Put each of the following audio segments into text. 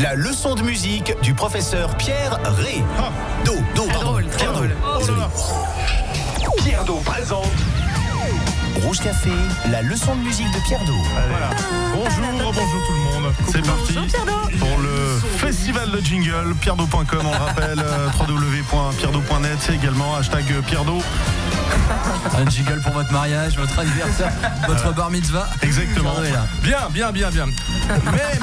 La leçon de musique du professeur Pierre Ré. Pierre Do. Désolé. Pierre Do présente Rouge Café, la leçon de musique de Pierre Do. Voilà. Bonjour tout le monde. C'est parti pour le festival de jingle. Pierredo.com, on le rappelle, www.pierredo.net. C'est également hashtag Pierredo. Un jingle pour votre mariage, votre anniversaire, votre bar mitzvah. Exactement. Bien.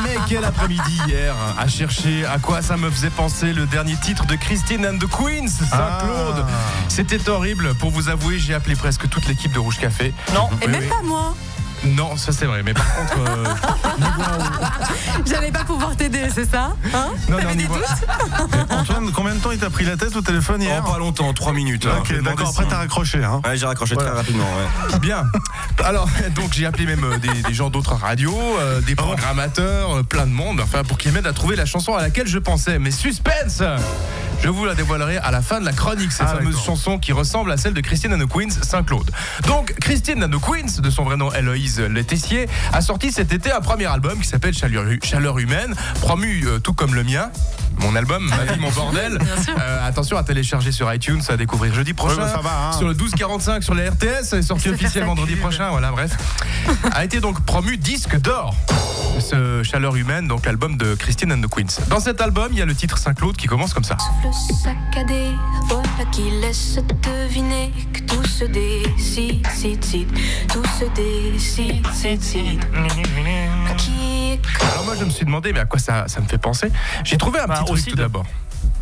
Mais quel après-midi hier à chercher à quoi ça me faisait penser le dernier titre de Christine and the Queens, Saint-Claude. C'était horrible. Pour vous avouer, j'ai appelé presque toute l'équipe de Rouge Café. Non, et même pas moi. Non, ça c'est vrai, mais par contre... J'allais pas pouvoir t'aider, c'est ça hein? T'avais des doutes Antoine, combien de temps il t'a pris la tête au téléphone hier? Pas longtemps, 3 minutes. Ok, d'accord, après t'as raccroché. Hein. Ouais, j'ai raccroché très rapidement. Ouais. Bien. Alors, donc j'ai appelé même des gens d'autres radios, des programmateurs, plein de monde, enfin pour qu'ils m'aident à trouver la chanson à laquelle je pensais. Mais suspense! Je vous la dévoilerai à la fin de la chronique, cette fameuse chanson qui ressemble à celle de Christine and the Queens, Saint-Claude. Donc, Christine and the Queens, de son vrai nom Héloïse Letessier, a sorti cet été un premier album qui s'appelle Chaleur Humaine, promu tout comme le mien. Mon album, Ma vie, mon bordel. Attention à télécharger sur iTunes, à découvrir jeudi prochain. Ça va, hein. Sur le 1245 sur la RTS, c'est sorti officiellement vendredi prochain. Voilà, bref. A été donc promu disque d'or. Ce Chaleur Humaine, donc l'album de Christine and the Queens. Dans cet album, il y a le titre Saint-Claude qui commence comme ça. Souffle saccadé, voilà qui laisse deviner que tout se décide, tout se décide. Alors moi je me suis demandé mais à quoi ça me fait penser. J'ai trouvé un petit truc tout d'abord.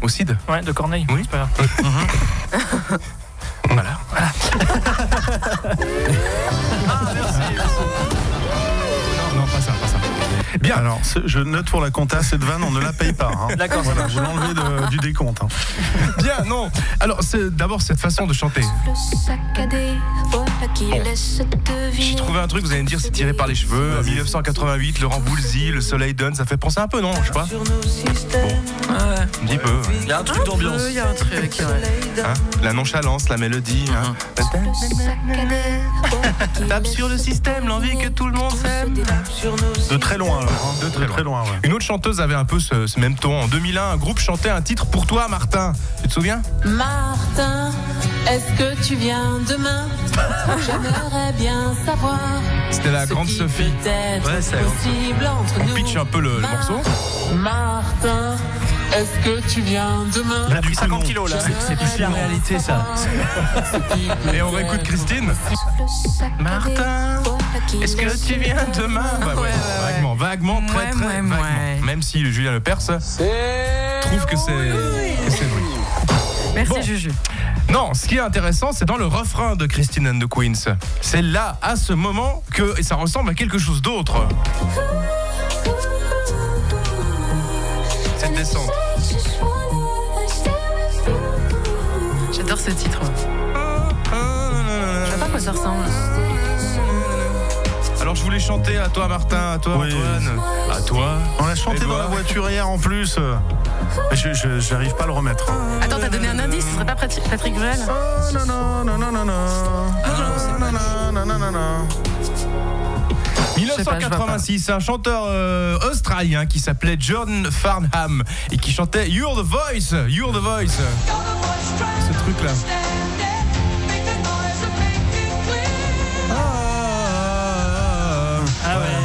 Au CID. Ouais, de Corneille. Oui. C'est pas grave. Voilà. Non, pas ça. Bien. Alors, je note pour la compta, cette vanne, on ne la paye pas. Hein. D'accord. Voilà, vous l'enlevez du décompte. Hein. Bien, non. Alors, c'est d'abord cette façon de chanter. J'ai trouvé un truc, vous allez me dire, c'est tiré par les cheveux. 1988, Laurent Voulzy, Le Soleil donne, ça fait penser un peu, non? Je sais pas. Bon. Un petit peu. Il y a un truc d'ambiance. Il y a un truc, ouais. Hein, la nonchalance, la mélodie. Hein. Tape sur le système, l'envie que tout le monde s'aime. De très loin, alors. Hein. De très loin. Ouais. Une autre chanteuse avait un peu ce même ton. En 2001, un groupe chantait un titre pour toi, Martin. Tu te souviens? Martin, est-ce que tu viens demain? J'aimerais bien savoir. C'était la ce grande qui Sophie. peut-être possible entre nous. On pitch un peu le morceau. Martin, est-ce que tu viens demain? Il a pris 50 kilos, là. C'est plus la réalité, ça. Et on réécoute Christine. Martin, est-ce que tu viens demain? Vaguement, très vaguement. Même si Julien Lepers trouve que c'est vrai. Merci Juju. Non, ce qui est intéressant, c'est dans le refrain de Christine and the Queens. C'est là, à ce moment, que ça ressemble à quelque chose d'autre. Cette descente. J'adore ce titre. Je sais pas à quoi ça ressemble. Alors je voulais chanter à toi Martin, à toi Antoine, à toi. On l'a chanté Edouard. dans la voiture hier en plus. Mais j'arrive pas à le remettre. Attends, t'as donné un indice, ce serait pas Patrick Bruel? Non. 1986, un chanteur australien qui s'appelait John Farnham et qui chantait You're the Voice. Ce truc-là. Ah ouais.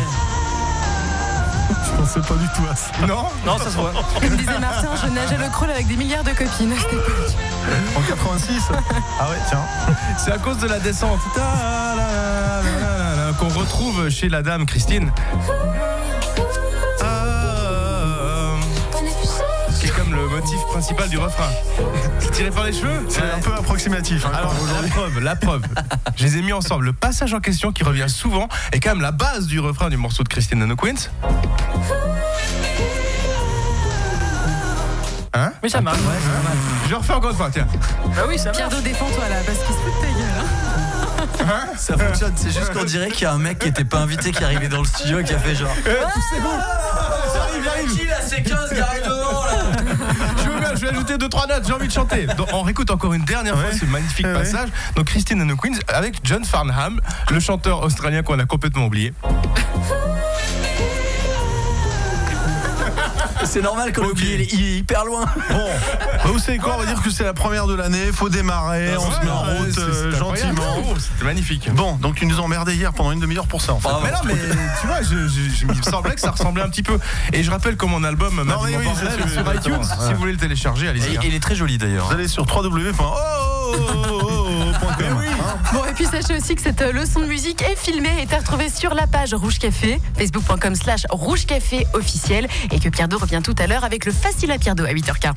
Je pensais pas du tout à ça. Non, ça se voit. Comme disait Martin, je nageais le crawl avec des milliards de copines. En 86. Ah ouais, tiens. C'est à cause de la descente qu'on retrouve chez la dame Christine. Qui est comme le motif principal du refrain. Tiré par les cheveux. C'est un peu approximatif. Hein, alors, la preuve. Je les ai mis ensemble. Le passage en question qui revient souvent est quand même la base du refrain du morceau de Christine and the Queens. Hein? Oui, ça marche. Je le refais encore une fois, tiens. Bah oui, ça marche. Pierre Do, défends-toi là, parce qu'il se fout de ta gueule. Hein? Ça fonctionne, c'est juste qu'on dirait qu'il y a un mec qui était pas invité qui est arrivé dans le studio et qui a fait genre. Poussez-vous. J'arrive. Qui là, c'est 15 qui arrive devant là. Je vais ajouter 2-3 notes, j'ai envie de chanter. Donc, on réécoute encore une dernière fois ce magnifique passage. Donc Christine and the Queens avec John Farnham, le chanteur australien qu'on a complètement oublié. C'est normal qu'on l'oublie, il est hyper loin. Bon, vous savez quoi, on va dire que c'est la première de l'année, faut démarrer, on se met en route gentiment. C'était magnifique. Bon, donc ils nous ont emmerdé hier pendant une demi-heure pour ça en fait. Mais non, mais tu vois, il me semblait que ça ressemblait un petit peu. Et je rappelle que mon album mais oui, sur iTunes, si vous voulez le télécharger, allez-y. Il est très joli d'ailleurs. Vous allez sur www.oh.com. Bon, et puis sachez aussi que cette leçon de musique est filmée et est à retrouver sur la page Rouge Café, facebook.com/Rouge Café officiel, et que Pierre Do revient tout à l'heure avec le Facile à Pierre Do à 8h40.